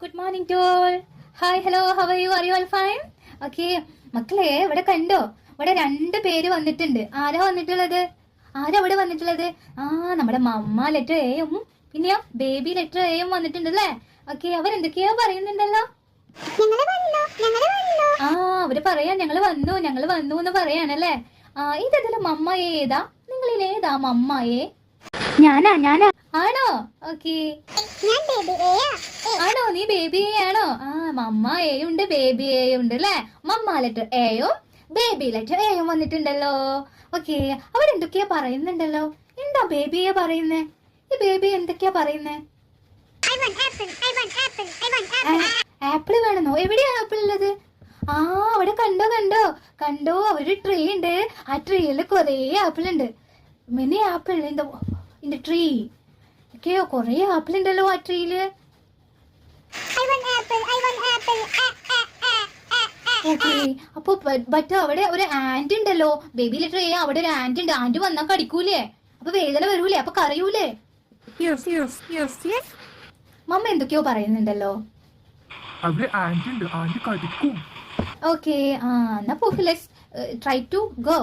Good morning to all. Hi, hello, how are you? Are you all fine? Okay മക്കളെ, ഇവിടെ കണ്ടോ? ഇവിടെ 2 പേര് വന്നിട്ടുണ്ട്. ആരാ വന്നിട്ടുള്ളത്? ആരാ ഇവിടെ വന്നിട്ടുള്ളത്? നമ്മുടെ മമ്മ ലെറ്റർ എയും പിന്നെയോ ബേബി ലെറ്റർ എയും വന്നിട്ടുണ്ട് അല്ലേ? ഓക്കെ, അവരെന്തൊക്കെയോ പറയുന്നുണ്ടല്ലോ. അവര് പറയാ ഞങ്ങള് വന്നു എന്ന് പറയാനല്ലേ. ഇതേതല്ല മമ്മ ഏതാ? നിങ്ങളിൽ ഏതാ മമ്മയെ? ഞാനാ ആണോ? ഓക്കെ, ആണോ? നീ ബേബി ആണോ? മമ്മ എയുണ്ട് ബേബി എയുണ്ട് അല്ലേ? മമ്മ ലെറ്റർ എയും ബേബി ലെറ്റർ എയും വന്നിട്ടുണ്ടല്ലോ. ഓക്കെ, അവരെന്തൊക്കെയാ പറയുന്നുണ്ടല്ലോ. എന്താ ബേബിയെ പറയുന്നേ? ഈ ബേബി എന്തൊക്കെയാ പറയുന്നേ? ആപ്പിൾ വേണമെന്നോ? എവിടെയാ ആപ്പിൾ ഉള്ളത്? അവിടെ കണ്ടോ ഒരു ട്രീ ഉണ്ട്. ആ ട്രീയിൽ കുറേ ആപ്പിൾ ഉണ്ട്. Many apple in the tree. Okay, കുറേ ആപ്പിൾ ഉണ്ടല്ലോ ആ ട്രീയില്. അപ്പൊ ബട്ട് അവിടെ ഒരു ആന്റ് ഉണ്ടല്ലോ. ബേബി ലെറ്റർ എ അവിടെ ഒരു ആന്റ് ഉണ്ട്. ആന്റ് വന്നാ കടിക്കൂലേ? അപ്പൊ വേദന വരൂലേ? അപ്പൊ കരയൂലേ? മമ്മ എന്തൊക്കെയോ പറയുന്നുണ്ടല്ലോ. ഓക്കെ, എന്നാ let's try to go.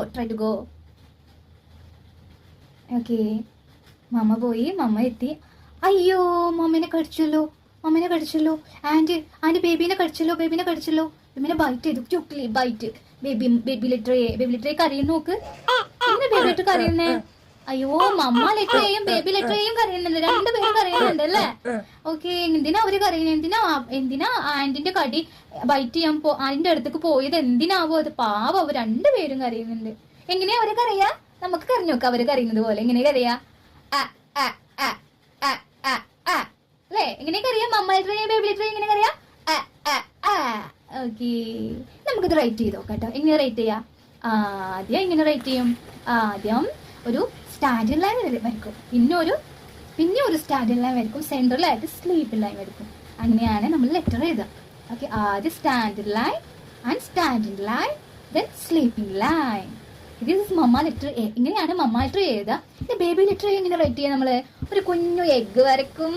Okay, mamma പോയി. മമ്മ എത്തി. അയ്യോ, മമ്മനെ കടിച്ചല്ലോ. ആന്റി ബേബിനെ കടിച്ചല്ലോ. ബേബിനെ ബൈറ്റ് ചെയ്തു. ചുക്ലി ബൈറ്റ്. ബേബി ലെറ്റർ എ കരയുന്നു. നോക്ക്, ബേബി ലെറ്റർ കരയുന്നേ. അയ്യോ, മമ്മ ലെറ്റർ എയും ബേബി ലെറ്റർ എയും കരയുന്നുണ്ട്. 2 പേരും കരയുന്നുണ്ട് അല്ലേ? ഓക്കെ, എന്തിനാ അവര് കരയുന്നത്? എന്തിനാ ആന്റിന്റെ കടി ബൈറ്റ് ചെയ്യാൻ ആന്റിന്റെ അടുത്തേക്ക് പോയത്? എന്തിനാവോ അത്? പാവം, അവർ 2 പേരും കരയുന്നുണ്ട്. എങ്ങനെയാ അവര് കരയാ? നമുക്ക് കരഞ്ഞു നോക്കാം അവര് കരയുന്നത് പോലെ. എങ്ങനെ കരയാ? അല്ലേ? എങ്ങനെ കറിയാ? Mamma letter A baby letter A എങ്ങനെ കറിയാ? ഓക്കെ, നമുക്കിത് റൈറ്റ് ചെയ്ത് നോക്കാം കേട്ടോ. എങ്ങനെ റൈറ്റ് ചെയ്യാം? ആദ്യം ഇങ്ങനെ റൈറ്റ് ചെയ്യും. ആദ്യം ഒരു സ്റ്റാൻഡിംഗ് ലൈൻ വരയ്ക്കും. പിന്നെ ഒരു സ്റ്റാൻഡിംഗ് ലൈൻ വരയ്ക്കും. സെൻട്രലായിട്ട് സ്ലീപ്പിംഗ് ലൈൻ വരയ്ക്കും. അങ്ങനെയാണ് നമ്മൾ ലെറ്റർ എഴുതുക. ഓക്കെ, ആദ്യം standing line and standing line, then sleeping line. ഇത് മമ്മ ലെറ്റർ എ. ഇങ്ങനെയാണ് മമ്മ ലെറ്റർ എഴുതുക. പിന്നെ ബേബി ലെറ്റർ എ എങ്ങനെ റൈറ്റ് ചെയ്യാം? നമ്മള് ഒരു കുഞ്ഞു എഗ് വരയ്ക്കും.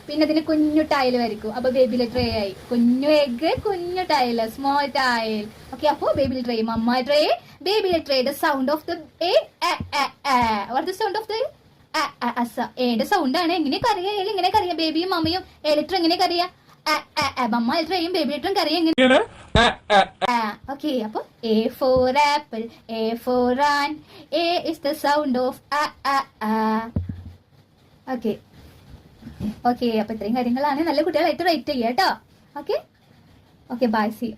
പിന്നെ അതിന് കുഞ്ഞു ടൈൽ വരയ്ക്കും. അപ്പൊ ബേബി ലെറ്റർ എ ആയി. കുഞ്ഞു എഗ്, കുഞ്ഞു ടൈൽ, സ്മോൾ ടൈൽ. ഓക്കെ, അപ്പൊ baby letter A, mamma letter A, baby letter A. The sound of the A. What the sound of the എയുടെ സൗണ്ട് ആണ്. എങ്ങനെ കറിയാ? ഇങ്ങനെ കറിയാ? ബേബിയും മമ്മയും എ ലെറ്റർ എങ്ങനെ കറിയാ? മമ്മ ലെറ്റർ എയും ബേബി ലെറ്ററും കറിയാ എങ്ങനെ? ഓക്കെ, അപ്പൊ A for apple, A for ant, A is the sound of okay, അപ്പൊ ഇത്രയും കാര്യങ്ങളാണ്. നല്ല കുട്ടികളായിട്ട് റൈറ്റ് ചെയ്യാം കേട്ടോ. Okay, bye, see U.